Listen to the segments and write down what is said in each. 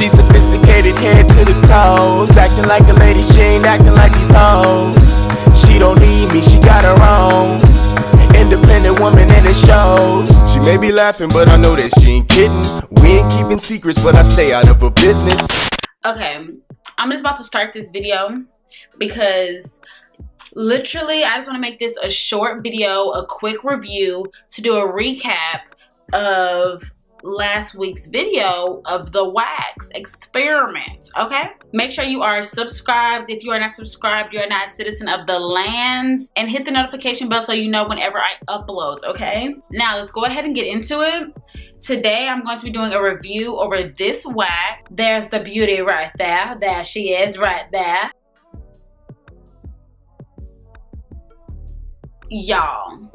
She sophisticated head to the toes, acting like a lady, she ain't acting like these hoes. She don't need me, she got her own. Independent woman and it shows. She may be laughing, but I know that she ain't kidding. We ain't keeping secrets, but I stay out of her business. Okay, I'm just about to start this video because literally I just want to make this a short video, a quick review to do a recap of last week's video of the wax experiment. Okay, make sure you are subscribed. If you are not subscribed, you are not a citizen of the land, and hit the notification bell so you know whenever I upload. Okay, now let's go ahead and get into it. Today I'm going to be doing a review over this wax. There's the beauty right there. There she is right there. Y'all,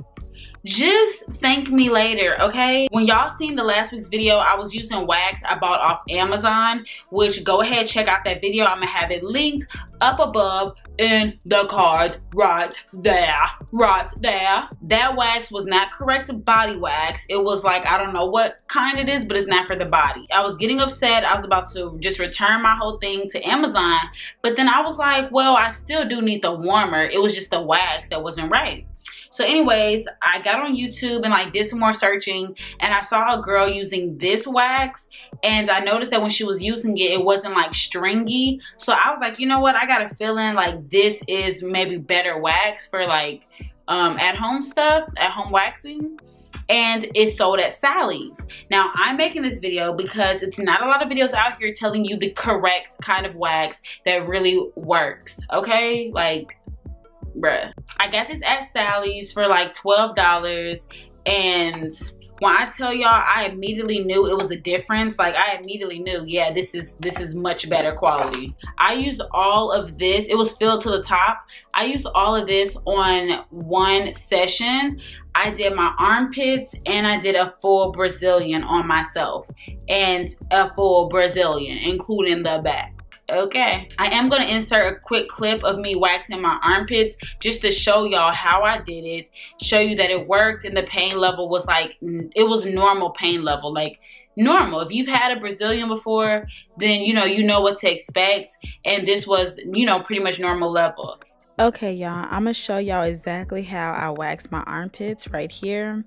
just thank me later, okay? When y'all seen the last week's video, I was using wax I bought off Amazon, which go ahead, check out that video. I'm gonna have it linked up above in the cards right there, right there. That wax was not correct body wax. It was like, I don't know what kind it is, but it's not for the body. I was getting upset. I was about to just return my whole thing to Amazon, but then I was like, well, I still do need the warmer. It was just the wax that wasn't right. So anyways, I got on YouTube and like did some more searching, and I saw a girl using this wax, and I noticed that when she was using it, it wasn't like stringy. So I was like, you know what, I got a feeling like this is maybe better wax for like at home stuff, at home waxing. And it's sold at Sally's. Now I'm making this video because it's not a lot of videos out here telling you the correct kind of wax that really works, okay? Like, bruh. I got this at Sally's for like $12, and when I tell y'all, I immediately knew it was a difference. Like, I immediately knew, yeah, this is much better quality. I used all of this. It was filled to the top. I used all of this on one session. I did my armpits and I did a full Brazilian on myself, and a full Brazilian, including the back. Okay, I am going to insert a quick clip of me waxing my armpits just to show y'all how I did it, show you that it worked, and the pain level was like, it was normal pain level, like normal. If you've had a Brazilian before, then you know what to expect, and this was, you know, pretty much normal level. Okay, y'all, I'm gonna show y'all exactly how I wax my armpits right here.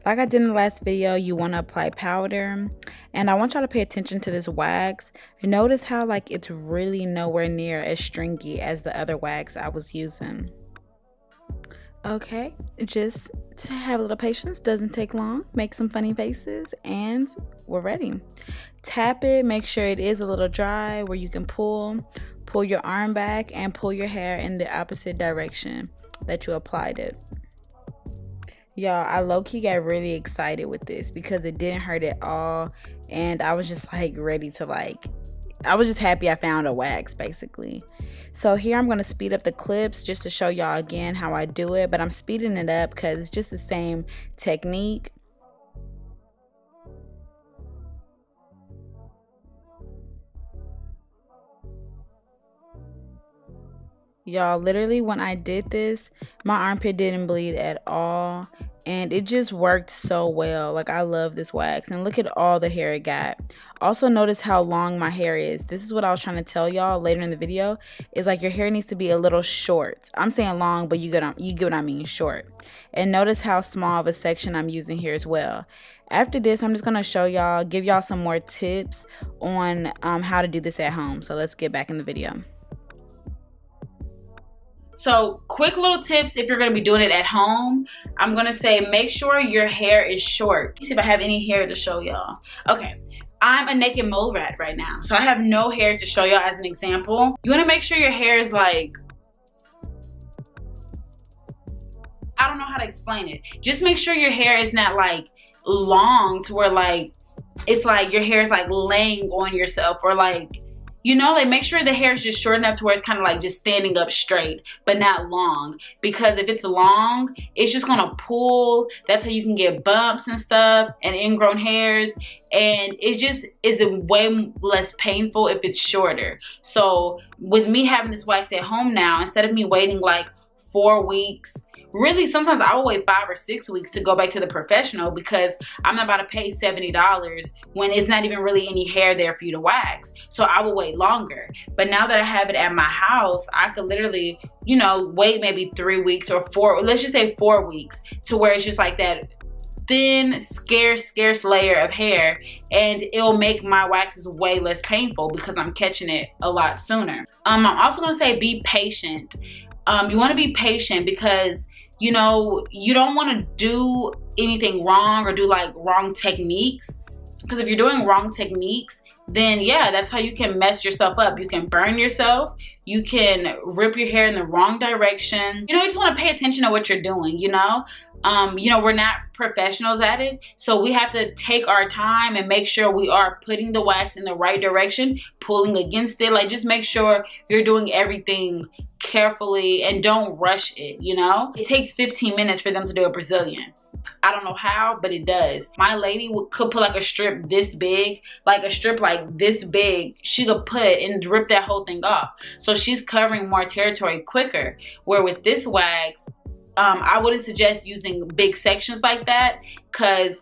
Like I did in the last video, you want to apply powder, and I want y'all to pay attention to this wax. Notice how like it's really nowhere near as stringy as the other wax I was using. Okay, just to have a little patience, doesn't take long. Make some funny faces and we're ready. Tap it, make sure it is a little dry where you can pull your arm back and pull your hair in the opposite direction that you applied it. Y'all, I low-key got really excited with this because it didn't hurt at all, and I was just like ready to I was just happy I found a wax basically. So here I'm going to speed up the clips just to show y'all again how I do it, but I'm speeding it up because it's just the same technique. Y'all, literally when I did this, my armpit didn't bleed at all, and it just worked so well. Like, I love this wax, and look at all the hair it got. Also notice how long my hair is. This is what I was trying to tell y'all later in the video, is like your hair needs to be a little short. I'm saying long, but you get what I mean, short. And notice how small of a section I'm using here as well. After this, I'm just going to show y'all, give y'all some more tips on how to do this at home. So let's get back in the video. So quick little tips if you're going to be doing it at home. I'm going to say make sure your hair is short. Let's see if I have any hair to show y'all. Okay, I'm a naked mole rat right now, so I have no hair to show y'all as an example. You want to make sure your hair is like, I don't know how to explain it. Just make sure your hair is not like long to where like it's like your hair is like laying on yourself, or like, you know, like make sure the hair is just short enough to where it's kind of like just standing up straight, but not long. Because if it's long, it's just gonna pull. That's how you can get bumps and stuff and ingrown hairs. And it just is way less painful if it's shorter. So with me having this wax at home now, instead of me waiting like 4 weeks really sometimes I will wait 5 or 6 weeks to go back to the professional because I'm not about to pay $70 when it's not even really any hair there for you to wax. So I will wait longer. But now that I have it at my house, I could literally, you know, wait maybe 3 weeks or 4, let's just say 4 weeks, to where it's just like that thin, scarce layer of hair, and it'll make my waxes way less painful because I'm catching it a lot sooner. I'm also gonna say be patient. You wanna be patient because, you know, you don't wanna do anything wrong or do like wrong techniques, because if you're doing wrong techniques, then yeah, that's how you can mess yourself up. You can burn yourself, you can rip your hair in the wrong direction. You know, you just want to pay attention to what you're doing, you know? You know, we're not professionals at it, so we have to take our time and make sure we are putting the wax in the right direction, pulling against it. Like, just make sure you're doing everything carefully and don't rush it, you know? It takes 15 minutes for them to do a Brazilian. I don't know how, but it does. My lady could put like a strip this big, like a strip like this big, she could put and rip that whole thing off. So she's covering more territory quicker. Where with this wax, I wouldn't suggest using big sections like that, because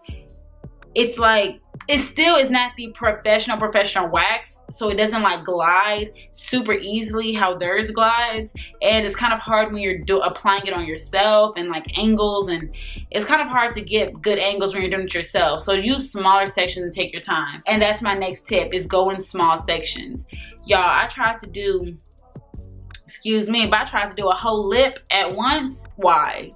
it's like, it still is not the professional wax, so it doesn't like glide super easily how theirs glides, and it's kind of hard when you're applying it on yourself, and like angles, and it's kind of hard to get good angles when you're doing it yourself. So use smaller sections and take your time. And that's my next tip, is go in small sections. Y'all, I tried to do, excuse me, but I tried to do a whole lip at once. Why?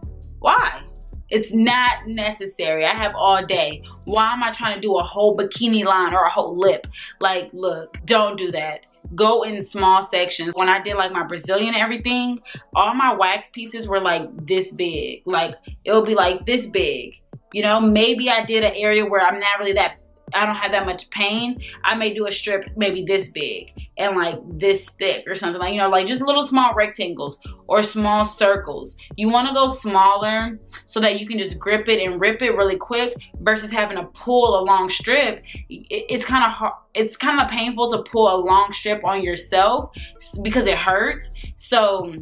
It's not necessary. I have all day. Why am I trying to do a whole bikini line or a whole lip? Like, look, don't do that. Go in small sections. When I did like my Brazilian and everything, all my wax pieces were like this big. Like, it'll be like this big. You know, maybe I did an area where I'm not really that, I don't have that much pain. I may do a strip maybe this big and like this thick or something, like, you know, like just little small rectangles or small circles. You want to go smaller so that you can just grip it and rip it really quick versus having to pull a long strip. It's kind of hard, it's kind of painful to pull a long strip on yourself because it hurts. So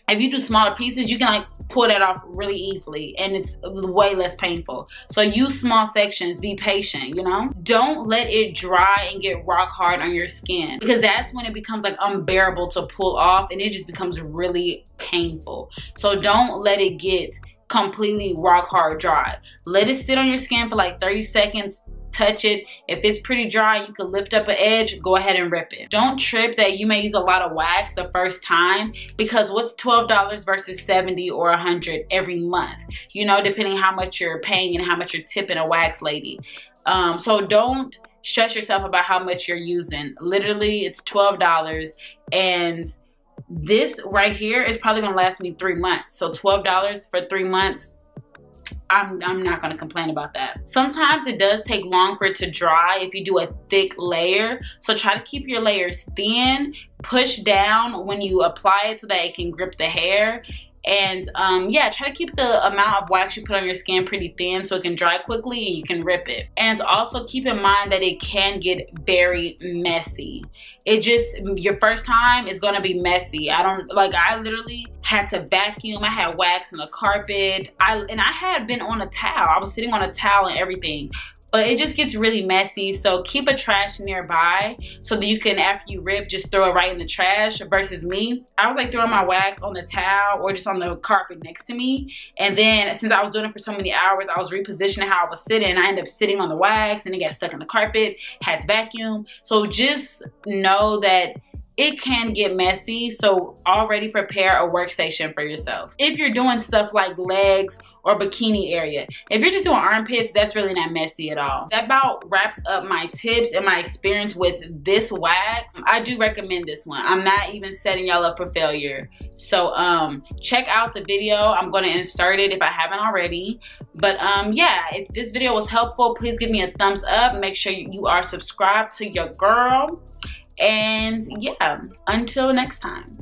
if you do smaller pieces, you can like pull that off really easily, and it's way less painful. So use small sections, be patient, you know? Don't let it dry and get rock hard on your skin, because that's when it becomes like unbearable to pull off, and it just becomes really painful. So don't let it get completely rock hard dry. Let it sit on your skin for like 30 seconds. Touch it. If it's pretty dry, you can lift up an edge, go ahead and rip it. Don't trip that you may use a lot of wax the first time, because what's $12 versus $70 or $100 every month, you know, depending how much you're paying and how much you're tipping a wax lady. So don't stress yourself about how much you're using. Literally, it's $12, and this right here is probably gonna last me 3 months. So $12 for 3 months, I'm not gonna complain about that. Sometimes it does take long for it to dry if you do a thick layer. So try to keep your layers thin, push down when you apply it so that it can grip the hair. And yeah, try to keep the amount of wax you put on your skin pretty thin so it can dry quickly and you can rip it. And also keep in mind that it can get very messy. It just, your first time is gonna be messy. I literally had to vacuum. I had wax in the carpet. I had been on a towel. I was sitting on a towel and everything. But it just gets really messy, so keep a trash nearby so that you can, after you rip, just throw it right in the trash. Versus me, I was like throwing my wax on the towel or just on the carpet next to me. And then since I was doing it for so many hours, I was repositioning how I was sitting. I ended up sitting on the wax and it got stuck in the carpet, had to vacuum. So just know that it can get messy, so already prepare a workstation for yourself. If you're doing stuff like legs or bikini area, if you're just doing armpits, that's really not messy at all. That about wraps up my tips and my experience with this wax. I do recommend this one. I'm not even setting y'all up for failure. So check out the video. I'm gonna insert it if I haven't already. But yeah, if this video was helpful, please give me a thumbs up. Make sure you are subscribed to your girl. And yeah, until next time.